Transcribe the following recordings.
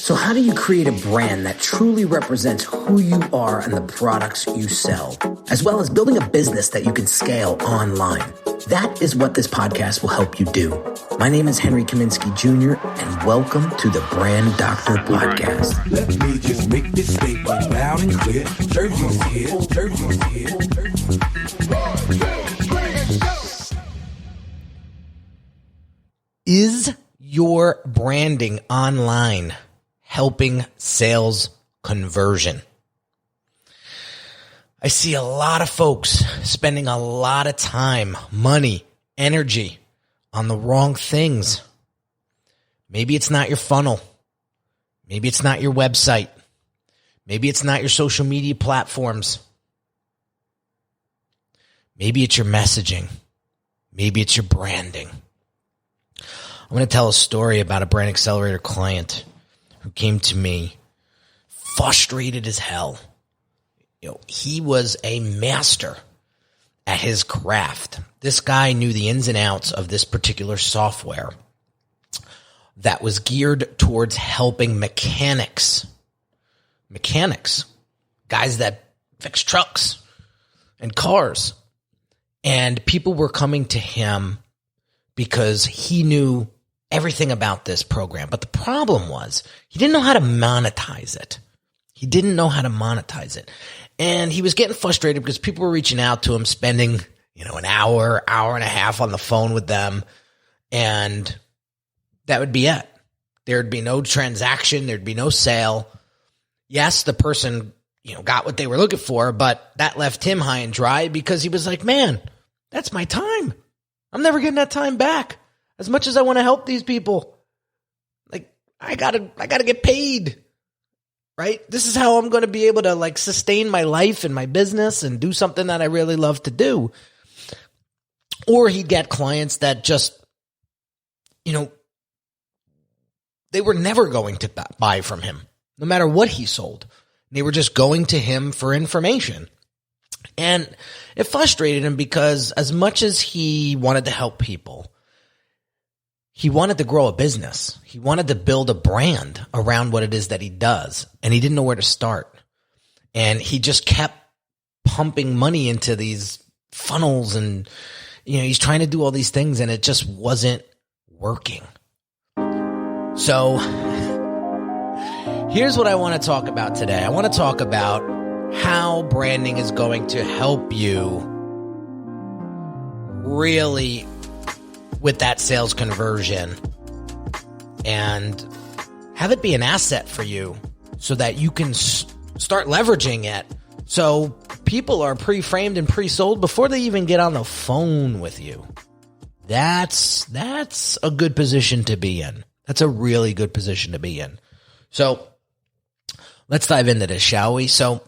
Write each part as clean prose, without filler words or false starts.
So how do you create a brand that truly represents who you are and the products you sell, as well as building a business that you can scale online? That is what this podcast will help you do. My name is Henry Kaminski Jr., and welcome to the Brand Doctor Podcast. Let me just make this statement loud and clear. Jersey's here, Jersey's here. Is your branding online helping sales conversion? I see a lot of folks spending a lot of time, money, energy on the wrong things. Maybe it's not your funnel. Maybe it's not your website. Maybe it's not your social media platforms. Maybe it's your messaging. Maybe it's your branding. I'm going to tell a story about a Brand Accelerator client who came to me frustrated as hell. He was a master at his craft. This guy knew the ins and outs of this particular software that was geared towards helping mechanics, guys that fix trucks and cars. And people were coming to him because he knew everything about this program. But the problem was he didn't know how to monetize it. And he was getting frustrated because people were reaching out to him, spending, an hour and a half on the phone with them. And that would be it. There'd be no transaction. There'd be no sale. Yes, the person, got what they were looking for, but that left him high and dry because he was like, man, that's my time. I'm never getting that time back. As much as I want to help these people, I gotta get paid, right? This is how I'm going to be able to sustain my life and my business and do something that I really love to do. Or he'd get clients that just, they were never going to buy from him, no matter what he sold. They were just going to him for information. And it frustrated him because as much as he wanted to help people, he wanted to grow a business. He wanted to build a brand around what it is that he does. And he didn't know where to start. And he just kept pumping money into these funnels and, he's trying to do all these things and it just wasn't working. So here's what I want to talk about today. I want to talk about how branding is going to help you really with that sales conversion and have it be an asset for you so that you can start leveraging it. So people are pre-framed and pre-sold before they even get on the phone with you. That's a good position to be in. That's a really good position to be in. So let's dive into this, shall we? So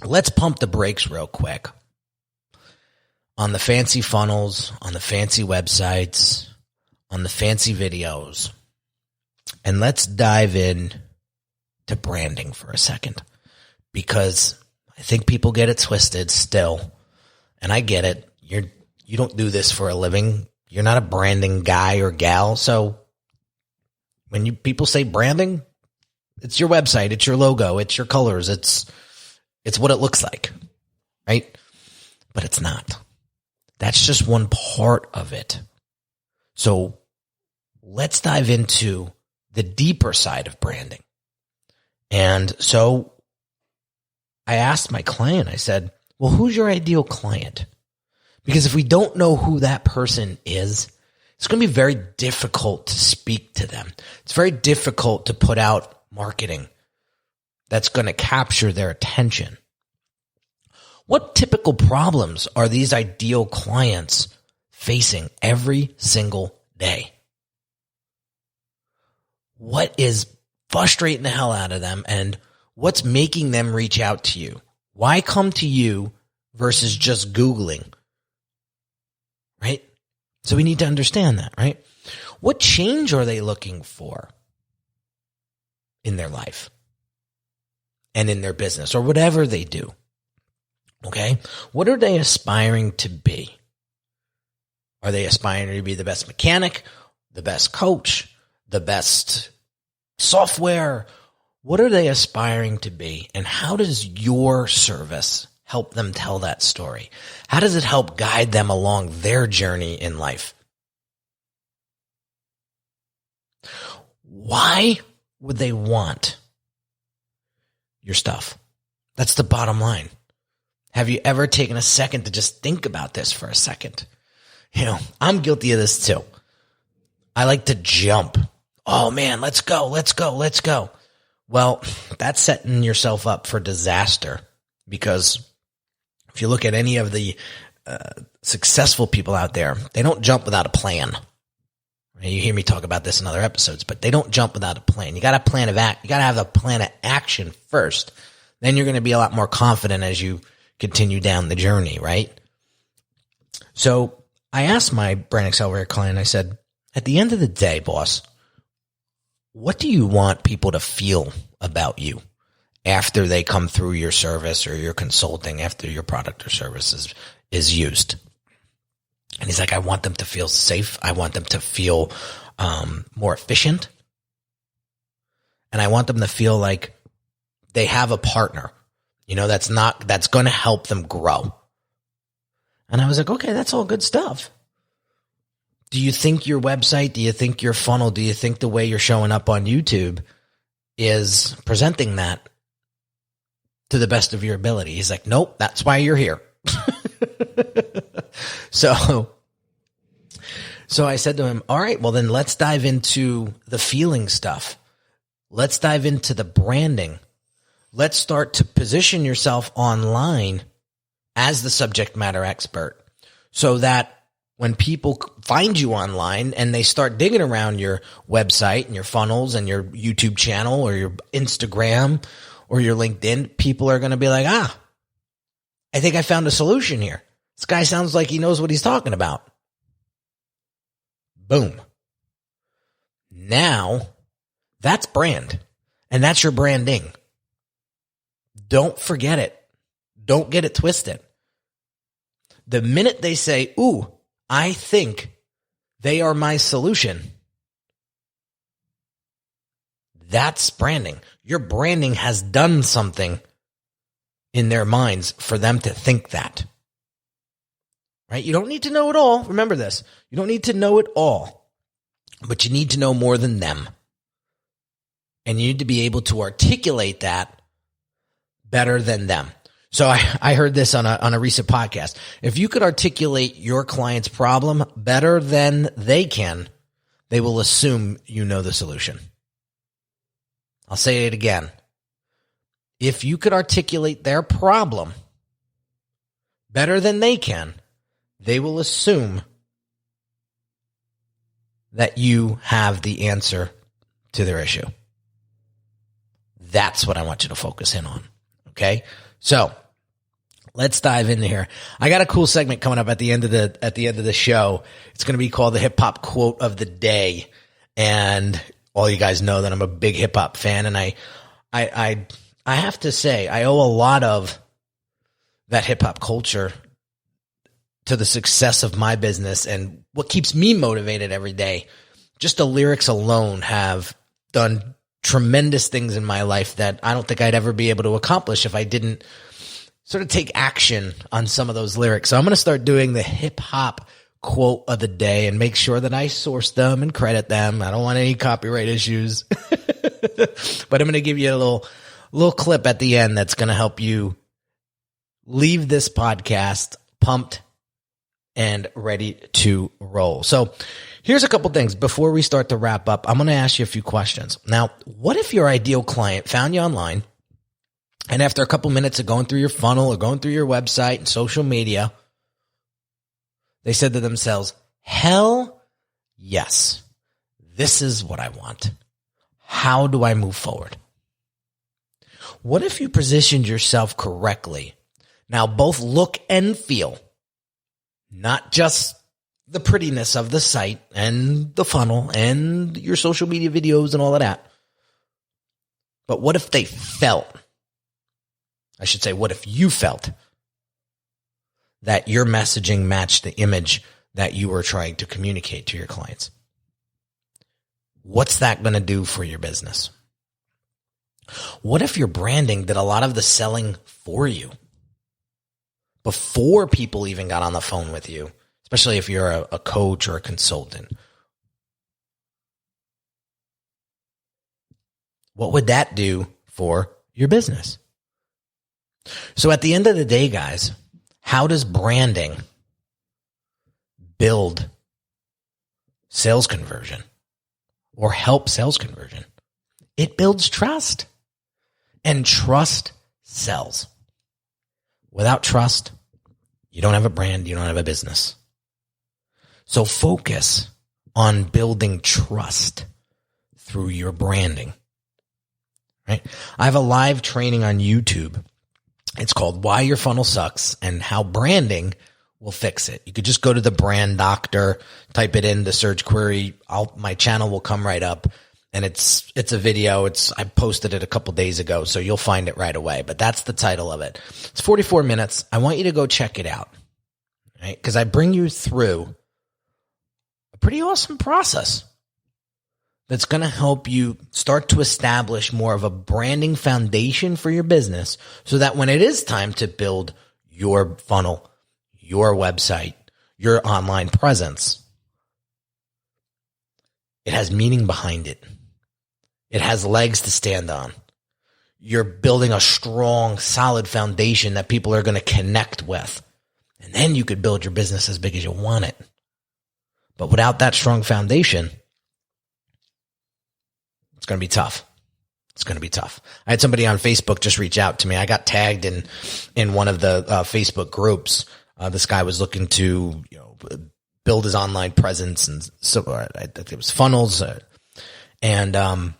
let's pump the brakes real quick on the fancy funnels, on the fancy websites, on the fancy videos. And let's dive in to branding for a second, because I think people get it twisted still. And I get it. You don't do this for a living. You're not a branding guy or gal. So when people say branding, it's your website, it's your logo, it's your colors, it's what it looks like, right? But it's not. That's just one part of it. So let's dive into the deeper side of branding. And so I asked my client, I said, well, who's your ideal client? Because if we don't know who that person is, it's going to be very difficult to speak to them. It's very difficult to put out marketing that's going to capture their attention. What typical problems are these ideal clients facing every single day? What is frustrating the hell out of them, and what's making them reach out to you? Why come to you versus just Googling? Right? So we need to understand that, right? What change are they looking for in their life and in their business or whatever they do? Okay? What are they aspiring to be? Are they aspiring to be the best mechanic, the best coach, the best software. What are they aspiring to be? And how does your service help them tell that story? How does it help guide them along their journey in life? Why would they want your stuff? That's the bottom line. Have you ever taken a second to just think about this for a second? I'm guilty of this too. I like to jump. Oh man, let's go, let's go, let's go. Well, that's setting yourself up for disaster, because if you look at any of the successful people out there, they don't jump without a plan. You hear me talk about this in other episodes, but they don't jump without a plan. You got a plan of act. You got to have a plan of action first. Then you're going to be a lot more confident as you continue down the journey, right? So I asked my Brand Accelerator client, I said, at the end of the day, boss, what do you want people to feel about you after they come through your service or your consulting, after your product or service is used? And he's like, I want them to feel safe. I want them to feel more efficient. And I want them to feel like they have a partner, that's going to help them grow. And I was like, okay, that's all good stuff. Do you think your website, do you think your funnel, do you think the way you're showing up on YouTube is presenting that to the best of your ability? He's like, nope, that's why you're here. So I said to him, all right, well then let's dive into the feeling stuff. Let's dive into the branding. Let's start to position yourself online as the subject matter expert, so that when people find you online and they start digging around your website and your funnels and your YouTube channel or your Instagram or your LinkedIn, people are going to be like, I think I found a solution here. This guy sounds like he knows what he's talking about. Boom. Now, that's brand, and that's your branding. Don't forget it. Don't get it twisted. The minute they say, ooh, I think they are my solution, that's branding. Your branding has done something in their minds for them to think that. Right? You don't need to know it all. Remember this. You don't need to know it all, but you need to know more than them. And you need to be able to articulate that better than them. So I heard this on a recent podcast. If you could articulate your client's problem better than they can, they will assume you know the solution. I'll say it again. If you could articulate their problem better than they can, they will assume that you have the answer to their issue. That's what I want you to focus in on. Okay? So let's dive into here. I got a cool segment coming up at the end of the show. It's going to be called the hip hop quote of the day. And all you guys know that I'm a big hip hop fan. And I have to say, I owe a lot of that hip hop culture to the success of my business and what keeps me motivated every day. Just the lyrics alone have done tremendous things in my life that I don't think I'd ever be able to accomplish if I didn't sort of take action on some of those lyrics. So I'm going to start doing the hip hop quote of the day and make sure that I source them and credit them. I don't want any copyright issues, but I'm going to give you a little clip at the end that's going to help you leave this podcast pumped and ready to roll. So here's a couple things before we start to wrap up. I'm going to ask you a few questions. Now, what if your ideal client found you online, and after a couple minutes of going through your funnel or going through your website and social media, they said to themselves, hell yes, this is what I want. How do I move forward? What if you positioned yourself correctly? Now, both look and feel, not just the prettiness of the site and the funnel and your social media videos and all of that. But what if they felt, I should say, what if you felt that your messaging matched the image that you were trying to communicate to your clients? What's that going to do for your business? What if your branding did a lot of the selling for you before people even got on the phone with you, especially if you're a coach or a consultant? What would that do for your business? So at the end of the day, guys, how does branding build sales conversion or help sales conversion? It builds trust, and trust sells. Without trust, you don't have a brand, you don't have a business. So focus on building trust through your branding. Right? I have a live training on YouTube. It's called Why Your Funnel Sucks and How Branding Will Fix It. You could just go to the Brand Doctor, type it in the search query. My channel will come right up, and it's a video. I posted it a couple days ago, so you'll find it right away. But that's the title of it. It's 44 minutes. I want you to go check it out, right? Because I bring you through a pretty awesome process that's going to help you start to establish more of a branding foundation for your business so that when it is time to build your funnel, your website, your online presence, it has meaning behind it. It has legs to stand on. You're building a strong, solid foundation that people are going to connect with. And then you could build your business as big as you want it. But without that strong foundation, it's going to be tough. It's going to be tough. I had somebody on Facebook just reach out to me. I got tagged in one of the Facebook groups. This guy was looking to, build his online presence, and so I think it was funnels. And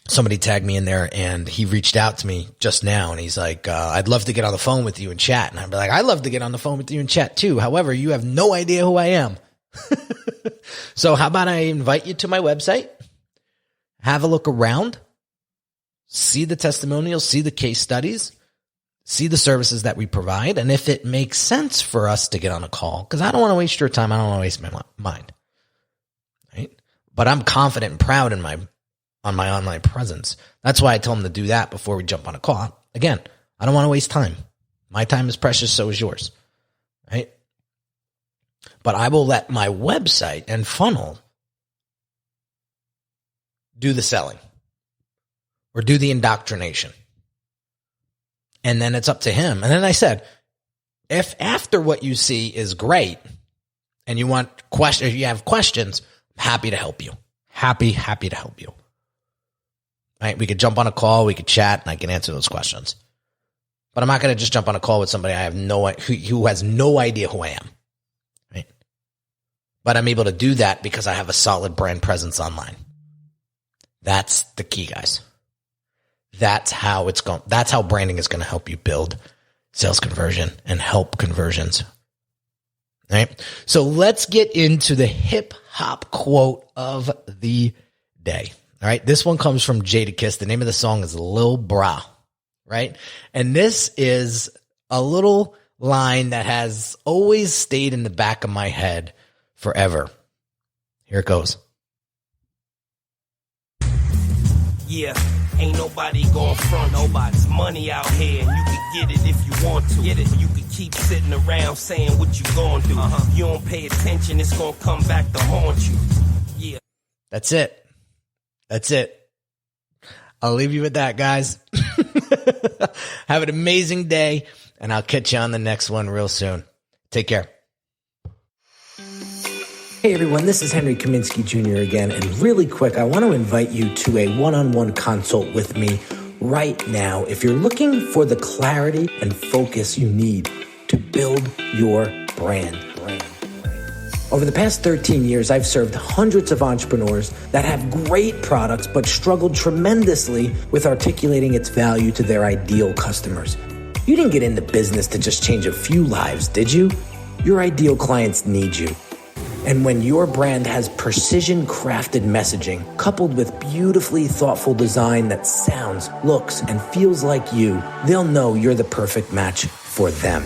somebody tagged me in there, and he reached out to me just now, and he's like, "I'd love to get on the phone with you and chat." And I'd be like, "I'd love to get on the phone with you and chat too. However, you have no idea who I am." So how about I invite you to my website? Have a look around, see the testimonials, see the case studies, see the services that we provide, and if it makes sense for us to get on a call, because I don't want to waste your time, I don't want to waste my mind, right? But I'm confident and proud on my online presence. That's why I tell them to do that before we jump on a call. Again, I don't want to waste time. My time is precious, so is yours, right? But I will let my website and funnel do the selling or do the indoctrination. And then it's up to him. And then I said, if after what you see is great and you want questions, you have questions, I'm happy to help you. Happy to help you. Right? We could jump on a call, we could chat, and I can answer those questions. But I'm not going to just jump on a call with somebody who has no idea who I am. Right? But I'm able to do that because I have a solid brand presence online. That's the key, guys. That's how branding is going to help you build sales conversion and help conversions. All right. So let's get into the hip hop quote of the day. All right. This one comes from Jadakiss. The name of the song is Lil Bra. Right. And this is a little line that has always stayed in the back of my head forever. Here it goes. Yeah, ain't nobody gon' front nobody's money out here, and you can get it if you want to. Get it, you can keep sitting around saying what you gon' do. You don't pay attention, it's gonna come back to haunt you. Yeah, that's it. I'll leave you with that, guys. Have an amazing day, and I'll catch you on the next one real soon. Take care. Hey everyone, this is Henry Kaminski Jr. again, and really quick, I want to invite you to a one-on-one consult with me right now if you're looking for the clarity and focus you need to build your brand. Over the past 13 years, I've served hundreds of entrepreneurs that have great products but struggled tremendously with articulating its value to their ideal customers. You didn't get into business to just change a few lives, did you? Your ideal clients need you. And when your brand has precision-crafted messaging coupled with beautifully thoughtful design that sounds, looks, and feels like you, they'll know you're the perfect match for them.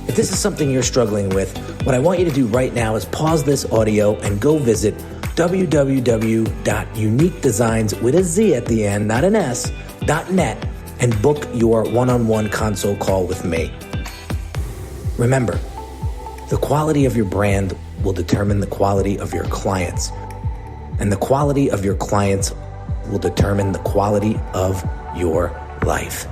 If this is something you're struggling with, what I want you to do right now is pause this audio and go visit www.uniquedesigns with a Z at the end, not an S, .net, and book your one-on-one console call with me. Remember, the quality of your brand will determine the quality of your clients, and the quality of your clients will determine the quality of your life.